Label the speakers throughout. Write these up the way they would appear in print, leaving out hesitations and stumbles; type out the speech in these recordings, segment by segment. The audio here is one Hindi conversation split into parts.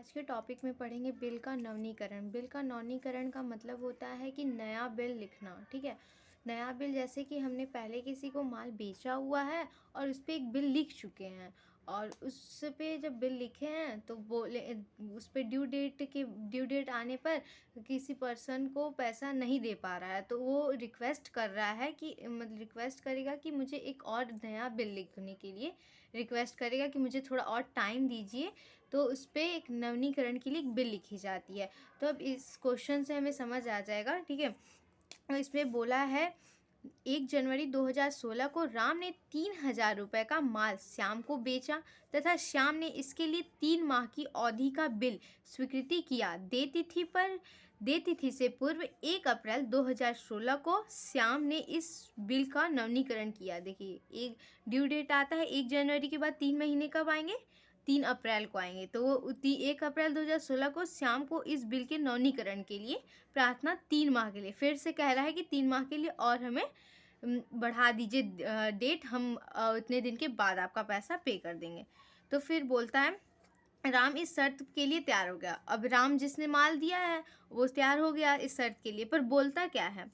Speaker 1: आज के टॉपिक में पढ़ेंगे बिल का नवीनीकरण। बिल का नवीनीकरण का मतलब होता है कि नया बिल लिखना। ठीक है, नया बिल जैसे कि हमने पहले किसी को माल बेचा हुआ है और उस पर एक बिल लिख चुके हैं और उस पे जब बिल लिखे हैं तो बोले उस पे ड्यू डेट आने पर किसी पर्सन को पैसा नहीं दे पा रहा है तो वो रिक्वेस्ट कर रहा है कि मतलब रिक्वेस्ट करेगा कि मुझे एक और नया बिल लिखने के लिए रिक्वेस्ट करेगा कि मुझे थोड़ा और टाइम दीजिए। तो उस पर एक नवीनीकरण के लिए एक बिल लिखी जाती है। तो अब इस क्वेश्चन से हमें समझ आ जाएगा। ठीक है, तो इसमें बोला है 1 जनवरी 2016 को राम ने 3,000 रुपये का माल श्याम को बेचा तथा श्याम ने इसके लिए 3 माह की अवधि का बिल स्वीकृति किया। दे तिथि से पूर्व 1 अप्रैल 2016 को श्याम ने इस बिल का नवीनीकरण किया। देखिए, एक ड्यू डेट आता है 1 जनवरी के बाद 3 महीने कब आएंगे? 3 अप्रैल को आएंगे। तो वो 1 अप्रैल 2016 को श्याम को इस बिल के नवीनीकरण के लिए प्रार्थना 3 माह के लिए फिर से कह रहा है कि 3 माह के लिए और हमें बढ़ा दीजिए डेट, हम इतने दिन के बाद आपका पैसा पे कर देंगे। तो फिर बोलता है राम इस शर्त के लिए तैयार हो गया। अब राम जिसने माल दिया है वो तैयार हो गया इस शर्त के लिए, पर बोलता क्या है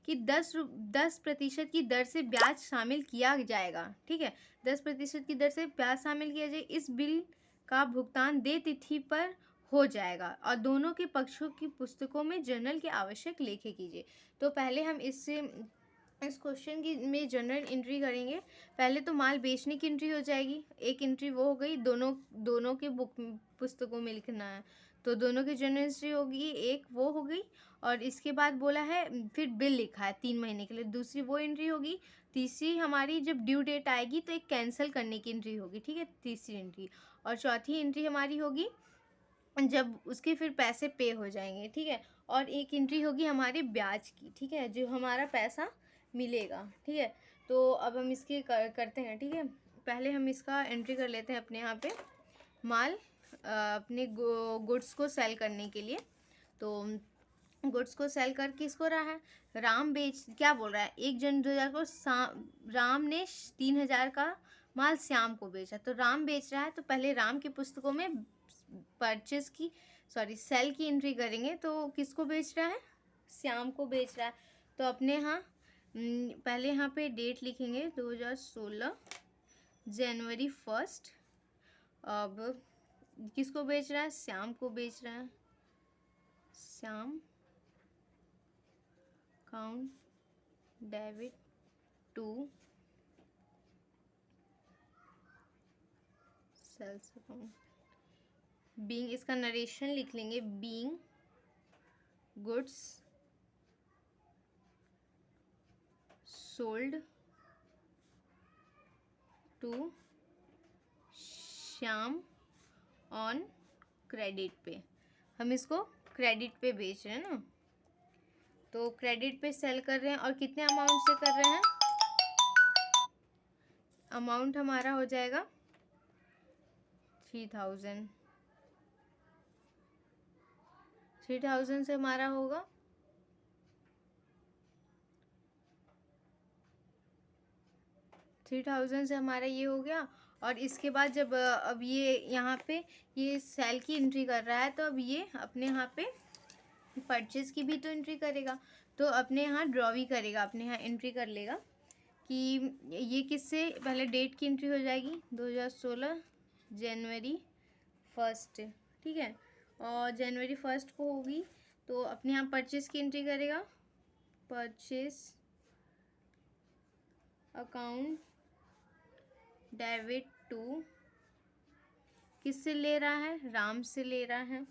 Speaker 1: कि 10% की दर से ब्याज शामिल किया जाएगा। ठीक है, 10% की दर से ब्याज शामिल किया जाए। इस बिल का भुगतान दे तिथि पर हो जाएगा और दोनों के पक्षों की पुस्तकों में जर्नल के आवश्यक लेखे कीजिए। तो पहले हम इस क्वेश्चन की में जनरल एंट्री करेंगे। पहले तो माल बेचने की एंट्री हो जाएगी, एक एंट्री वो हो गई। दोनों के बुक पुस्तकों में लिखना है तो दोनों की जनरल एंट्री होगी, एक वो हो गई। और इसके बाद बोला है फिर बिल लिखा है 3 महीने के लिए, दूसरी वो एंट्री होगी। तीसरी हमारी जब ड्यू डेट आएगी तो एक कैंसिल करने की एंट्री होगी। ठीक है, तीसरी एंट्री। और चौथी एंट्री हमारी होगी जब उसके फिर पैसे पे हो जाएंगे। ठीक है, और एक एंट्री होगी हमारे ब्याज की। ठीक है, जो हमारा पैसा मिलेगा। ठीक है, तो अब हम इसके करते हैं। ठीक है, पहले हम इसका एंट्री कर लेते हैं अपने यहाँ पे माल अपने गुड्स को सेल करने के लिए। तो गुड्स को सेल कर किसको रहा है? राम बेच क्या बोल रहा है 1 जनवरी 2000 को राम ने 3,000 का माल श्याम को बेचा। तो राम बेच रहा है तो पहले राम की पुस्तकों में सेल की एंट्री करेंगे। तो किसको बेच रहा है? श्याम को बेच रहा है। तो अपने यहाँ पहले यहाँ पे डेट लिखेंगे 2016 जनवरी 1। अब किसको बेच रहा है? श्याम को बेच रहा है। Shyam account debit to sales account. Being इसका नरेशन लिख लेंगे, being goods sold to Shyam on credit पे। हम इसको क्रेडिट पे बेच रहे हैं ना, तो क्रेडिट पे सेल कर रहे हैं। और कितने अमाउंट से कर रहे हैं? अमाउंट हमारा हो जाएगा 3,000 से हमारा होगा 3,000 से हमारा ये हो गया। और इसके बाद जब अब ये यहाँ पे ये सेल की एंट्री कर रहा है तो अब ये अपने यहाँ पे परचेज की भी तो एंट्री करेगा। तो अपने यहाँ ड्रॉ भी करेगा, अपने यहाँ एंट्री कर लेगा कि ये किससे पहले डेट की एंट्री हो जाएगी 2016 जनवरी 1। ठीक है, और जनवरी 1 को होगी तो अपने यहाँ परचेज की एंट्री करेगा, परचेज अकाउंट डेबिट टू किससे ले रहा है? राम से ले रहा है।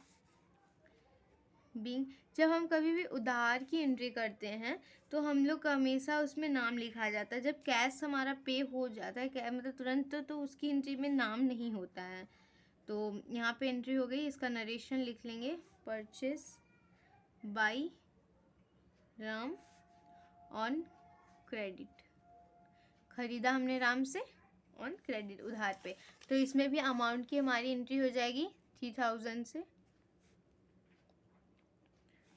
Speaker 1: बीइंग जब हम कभी भी उधार की एंट्री करते हैं तो हम लोग हमेशा उसमें नाम लिखा जाता है। जब कैश हमारा पे हो जाता है मतलब तुरंत तो उसकी एंट्री में नाम नहीं होता है। तो यहाँ पे एंट्री हो गई, इसका नरेशन लिख लेंगे, purchase by Ram on credit. खरीदा हमने राम से ऑन क्रेडिट, उधार पे। तो इसमें भी अमाउंट की हमारी एंट्री हो जाएगी 3,000 से।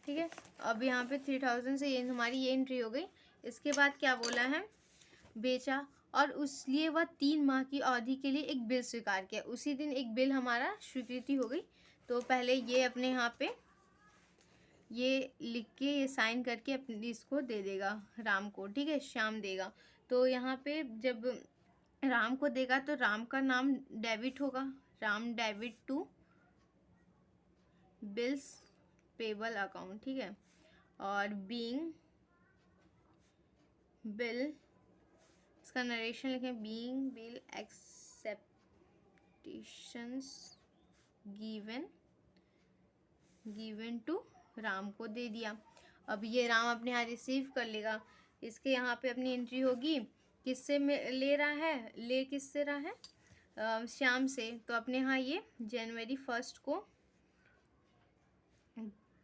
Speaker 1: ठीक है, अब यहाँ पे 3,000 से ये हमारी ये एंट्री हो गई। इसके बाद क्या बोला है? बेचा और उसलिए वह 3 माह की अवधि के लिए एक बिल स्वीकार किया। उसी दिन एक बिल हमारा स्वीकृति हो गई तो पहले ये अपने यहाँ पे ये लिख के ये साइन करके अपने इसको दे देगा राम को, ठीक है, श्याम देगा। तो यहाँ पे जब राम को देगा तो राम का नाम डेबिट होगा, Ram debit to bills payable account, ठीक है। और बीइंग बिल, इसका नरेशन लिखें, being bill acceptances given to Ram को दे दिया। अब ये राम अपने यहाँ रिसीव कर लेगा। इसके यहाँ पे अपनी एंट्री होगी, किससे ले रहा है, ले किससे रहा है, श्याम से। तो अपने यहाँ ये जनवरी 1 को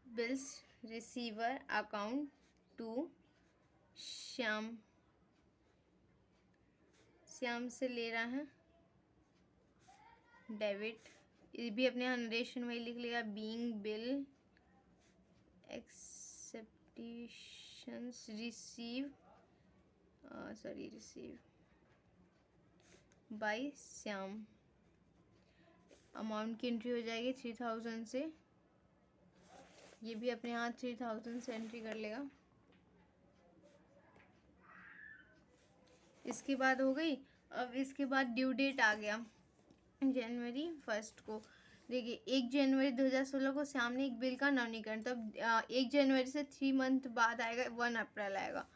Speaker 1: bills receiver account to Shyam से ले रहा है डेबिट। ये भी अपने यहाँ नरेशन वही लिख लेगा, being bill acceptances receive by Shyam. Amount की एंट्री हो जाएगी 3000 से, ये भी अपने यहाँ 3000 से एंट्री कर लेगा। इसके बाद हो गई। अब इसके बाद ड्यू डेट आ गया जनवरी 1 को। देखिए 1 जनवरी 2016 को श्याम ने एक बिल का नवीनीकरण, तब 1 जनवरी से 3 मंथ बाद आएगा, 1 अप्रैल आएगा।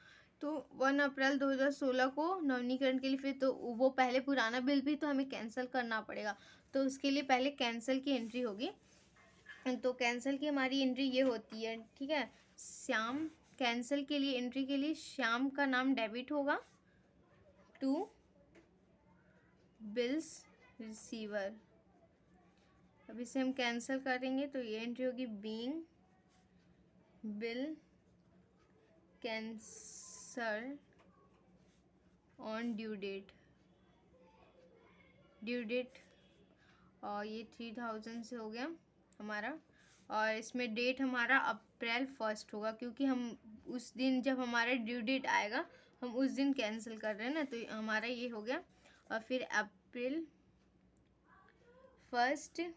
Speaker 1: तो 1 अप्रैल 2016 को नवीनीकरण के लिए फिर तो वो पहले पुराना बिल भी तो हमें कैंसिल करना पड़ेगा, तो उसके लिए पहले कैंसिल की एंट्री होगी। तो कैंसिल की हमारी एंट्री ये होती है, ठीक है। श्याम कैंसिल के लिए एंट्री के लिए श्याम का नाम डेबिट होगा टू बिल्स रिसीवर। अब इसे हम कैंसिल करेंगे तो ये एंट्री होगी, being bill cancel on due date. और ये 3000 से हो गया हमारा। और इसमें डेट हमारा अप्रैल 1 होगा, क्योंकि हम उस दिन जब हमारा ड्यू डेट आएगा हम उस दिन कैंसिल कर रहे हैं ना, तो हमारा ये हो गया। और फिर अप्रैल 1।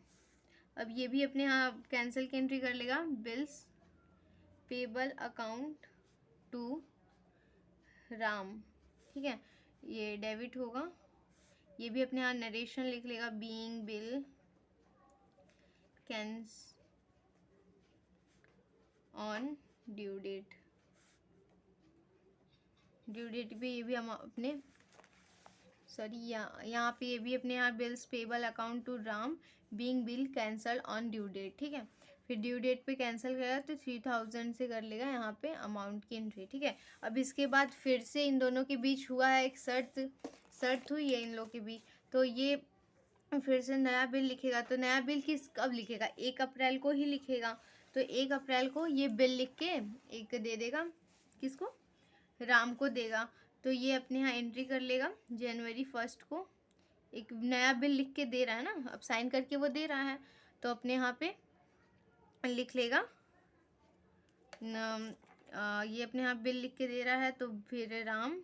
Speaker 1: अब ये भी अपने यहाँ कैंसिल की एंट्री कर लेगा, bills payable account to Ram, ठीक है, ये डेबिट होगा। ये भी अपने यहाँ नरेशन लिख लेगा, being bill cancel on due date पे ये भी हम अपने यहाँ पे ये भी अपने यहाँ bills payable account to Ram being bill cancel on due date, ठीक है। फिर ड्यू डेट पे कैंसिल करेगा तो 3000 से कर लेगा यहाँ पे अमाउंट की एंट्री, ठीक है। अब इसके बाद फिर से इन दोनों के बीच हुआ है एक शर्त हुई है इन लोगों के बीच। तो ये फिर से नया बिल लिखेगा, तो नया बिल कब लिखेगा, 1 अप्रैल को ही लिखेगा। तो 1 अप्रैल को ये बिल लिख के एक दे देगा, किसको, राम को देगा। तो ये अपने यहाँ एंट्री कर लेगा, जनवरी 1 को एक नया बिल लिख के दे रहा है ना, अब साइन करके वो दे रहा है, तो अपने यहाँ पे लिख लेगा ये अपने यहाँ बिल लिख के दे रहा है, तो फिर राम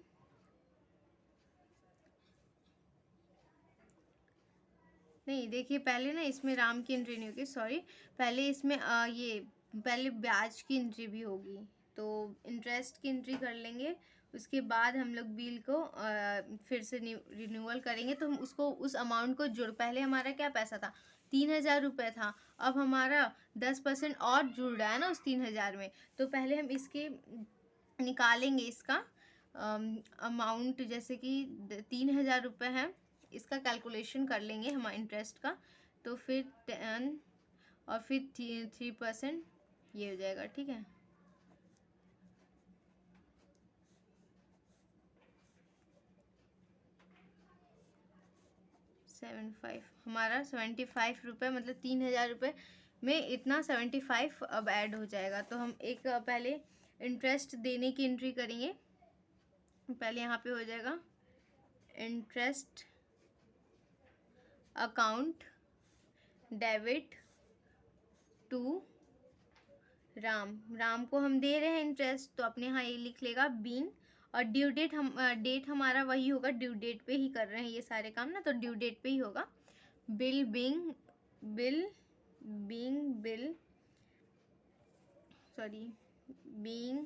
Speaker 1: नहीं, देखिए पहले ना इसमें राम की एंट्री नहीं होगी, सॉरी, पहले इसमें ये पहले ब्याज की एंट्री भी होगी, तो इंटरेस्ट की एंट्री कर लेंगे। उसके बाद हम लोग बिल को फिर से रिन्यूअल करेंगे, तो हम उसको उस अमाउंट को पहले हमारा क्या पैसा था, 3000 रुपये था, अब हमारा 10% और जुड़ रहा है ना उस 3000 में। तो पहले हम इसके निकालेंगे इसका अमाउंट, जैसे कि 3000 रुपये है, इसका कैलकुलेशन कर लेंगे हमारे इंटरेस्ट का। तो फिर 10 और फिर 3% ये हो जाएगा, ठीक है। हमारा 75 रुपये, मतलब 3000 रुपये में इतना 75 अब ऐड हो जाएगा। तो हम एक पहले इंटरेस्ट देने की एंट्री करेंगे। पहले यहाँ पे हो जाएगा interest account debit to Ram को हम दे रहे हैं इंटरेस्ट, तो अपने यहाँ ये लिख लेगा बीइंग, और ड्यू डेट डेट हमारा वही होगा, ड्यू डेट पे ही कर रहे हैं ये सारे काम ना, तो ड्यू डेट पे ही होगा, bill being bill being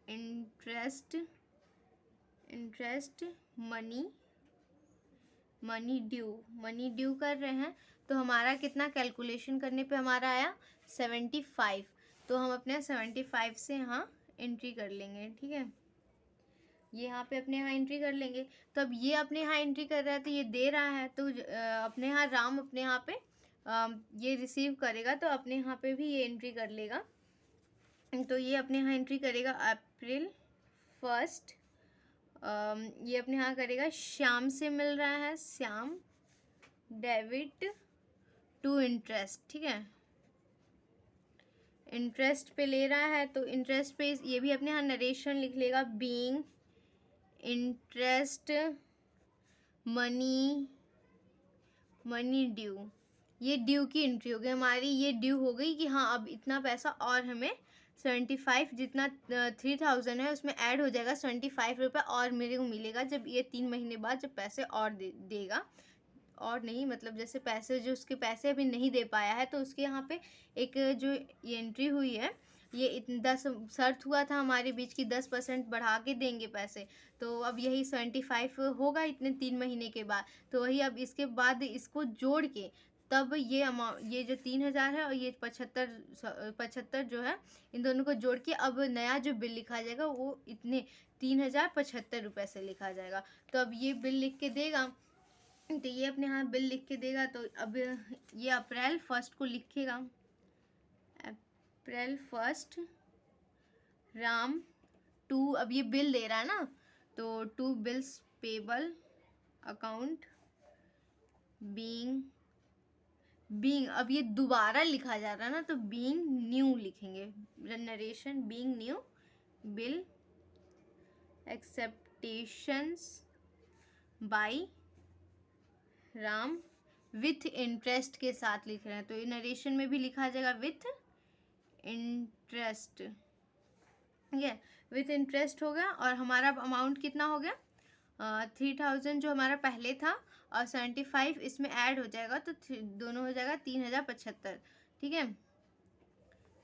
Speaker 1: interest money due कर रहे हैं। तो हमारा कितना कैलकुलेशन करने पे हमारा आया 75। तो हम अपने 75 से यहाँ एंट्री कर लेंगे, ठीक है। ये यहाँ पे अपने यहाँ एंट्री कर लेंगे। तो अब ये अपने यहाँ एंट्री कर रहा है तो ये दे रहा है, तो अपने यहाँ राम अपने यहाँ पे ये रिसीव करेगा, तो अपने यहाँ पे भी ये एंट्री कर लेगा। तो ये अपने यहाँ एंट्री करेगा अप्रैल 1, ये अपने यहाँ करेगा श्याम से मिल रहा है, श्याम डेबिट टू इंटरेस्ट, ठीक है। इंटरेस्ट पे ले रहा है तो इंटरेस्ट पे ये भी अपने यहाँ नरेशन लिख लेगा, बीइंग इंटरेस्ट मनी ड्यू। ये ड्यू की एंट्री हो गई हमारी, ये ड्यू हो गई कि हाँ अब इतना पैसा और हमें 75 जितना 3000 है उसमें ऐड हो जाएगा, 75 रुपये और मेरे को मिलेगा जब ये 3 महीने बाद जब पैसे और देगा। और नहीं मतलब जैसे पैसे जो उसके पैसे अभी नहीं दे पाया है तो उसके यहाँ पे एक जो ये एंट्री हुई है, ये 10 शर्त हुआ था हमारे बीच की 10% बढ़ा के देंगे पैसे, तो अब यही 75 होगा इतने 3 महीने के बाद। तो वही अब इसके बाद इसको जोड़ के तब ये अमाउंट, ये जो 3000 है और ये 75 जो है, इन दोनों को जोड़ के अब नया जो बिल लिखा जाएगा वो इतने 3075 रुपये से लिखा जाएगा। तो अब ये बिल लिख के देगा, तो ये अपने यहाँ बिल लिख के देगा। तो अब ये अप्रैल 1 को लिखेगा, अप्रैल 1 राम टू, अब ये बिल दे रहा है ना, तो to bills payable account being अब ये दोबारा लिखा जा रहा है ना, तो बीइंग न्यू लिखेंगे, narration being new bill acceptances by Ram with interest के साथ लिख रहे हैं, तो ये नरेशन में भी लिखा जाएगा विथ इंटरेस्ट, ठीक है। विथ इंटरेस्ट हो गया और हमारा अमाउंट कितना हो गया 3000 जो हमारा पहले था और 75 इसमें ऐड हो जाएगा, तो दोनों हो जाएगा 3075, ठीक है।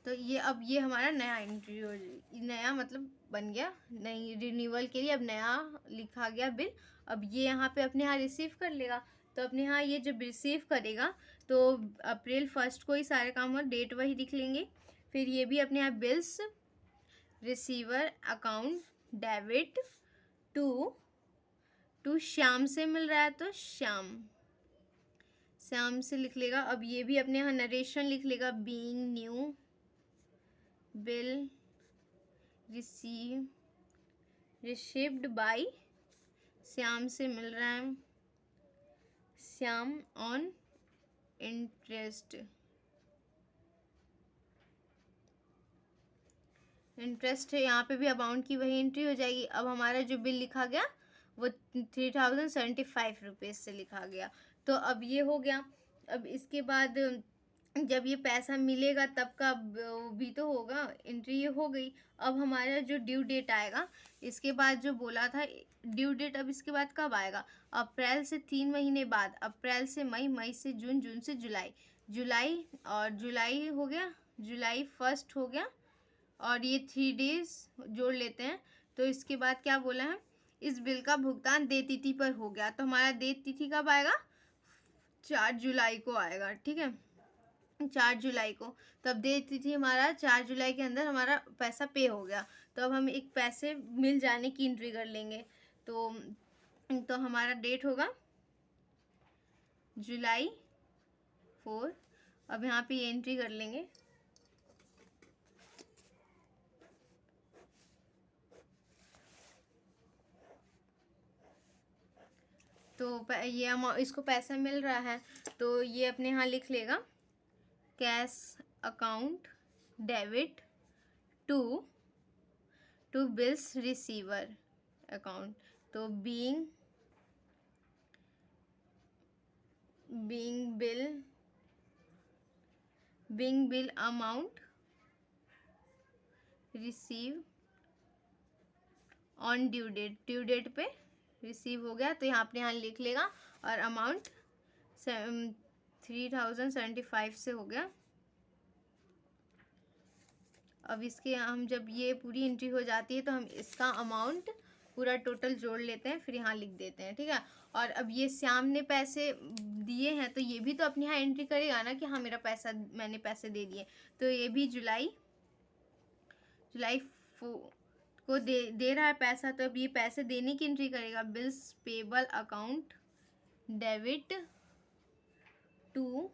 Speaker 1: तो ये अब ये हमारा नया एंट्री हो, नया मतलब बन गया, नई रिन्यूअल के लिए अब नया लिखा गया बिल। अब ये यहाँ पे अपने यहाँ रिसीव कर लेगा, तो अपने यहाँ ये जब रिसीव करेगा तो अप्रैल 1 को ही सारे काम और डेट वही लिख लेंगे। फिर ये भी अपने यहाँ bills receiver account debit to Shyam से मिल रहा है तो श्याम से लिख लेगा। अब ये भी अपने यहाँ नरेशन लिख लेगा, being new bill received by Shyam से मिल रहा है, श्याम ऑन इंटरेस्ट है, यहाँ पे भी अमाउंट की वही एंट्री हो जाएगी। अब हमारा जो बिल लिखा गया वो 3075 रुपीज़ से लिखा गया। तो अब ये हो गया। अब इसके बाद जब ये पैसा मिलेगा तब का भी तो होगा, एंट्री ये हो गई। अब हमारा जो ड्यू डेट आएगा इसके बाद जो बोला था ड्यू डेट, अब इसके बाद कब आएगा, अप्रैल से 3 महीने बाद, अप्रैल से मई, मई से जून, जून से जुलाई और जुलाई हो गया, जुलाई 1 हो गया और ये 3 डेज जोड़ लेते हैं। तो इसके बाद क्या बोला है, इस बिल का भुगतान देय तिथि पर हो गया। तो हमारा देय तिथि कब आएगा 4 जुलाई को आएगा, ठीक है, 4 जुलाई को। तो अब देय तिथि हमारा 4 जुलाई के अंदर हमारा पैसा पे हो गया। तो अब हम एक पैसे मिल जाने की एंट्री कर लेंगे। तो हमारा डेट होगा जुलाई 4। अब यहाँ पे ये एंट्री कर लेंगे। तो ये इसको पैसा मिल रहा है तो ये अपने यहाँ लिख लेगा, cash account debit to bills receiver account. तो being bill amount receive on due date पे रिसीव हो गया। तो यहाँ अपने यहाँ लिख लेगा और अमाउंट 3075 से हो गया। अब इसके हम जब ये पूरी एंट्री हो जाती है तो हम इसका अमाउंट पूरा टोटल जोड़ लेते हैं, फिर यहाँ लिख देते हैं, ठीक है। और अब ये श्याम ने पैसे दिए हैं तो ये भी तो अपने यहाँ एंट्री करेगा ना कि हाँ मेरा पैसा, मैंने पैसे दे दिए। तो ये भी जुलाई को दे रहा है पैसा, तो अब ये पैसे देने की एंट्री करेगा। Bills payable account debit to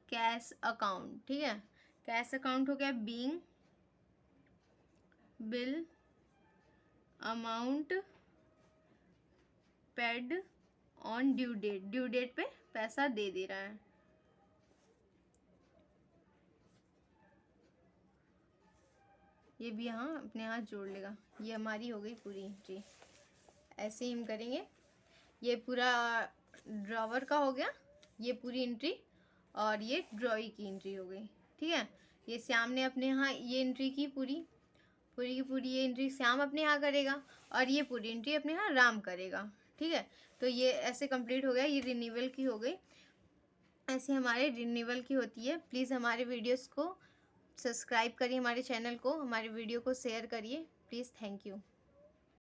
Speaker 1: cash account, ठीक है। कैश अकाउंट हो गया being bill amount paid on due date, due date पे पैसा दे रहा है। ये भी यहाँ अपने हाथ जोड़ लेगा। ये हमारी हो गई पूरी एंट्री। ऐसे ही हम करेंगे। ये पूरा ड्रॉवर का हो गया, ये पूरी एंट्री, और ये ड्रॉई की एंट्री हो गई, ठीक है। ये श्याम ने अपने यहाँ ये एंट्री की पूरी की पूरी ये एंट्री श्याम अपने यहाँ करेगा, और ये पूरी एंट्री अपने यहाँ राम करेगा, ठीक है। तो ये ऐसे कंप्लीट हो गया। ये रिन्यूअल की हो गई। ऐसे हमारे रिन्यूअल की होती है। प्लीज़ हमारे वीडियोस को सब्सक्राइब करिए, हमारे चैनल को, हमारे वीडियो को शेयर करिए प्लीज़। Thank you.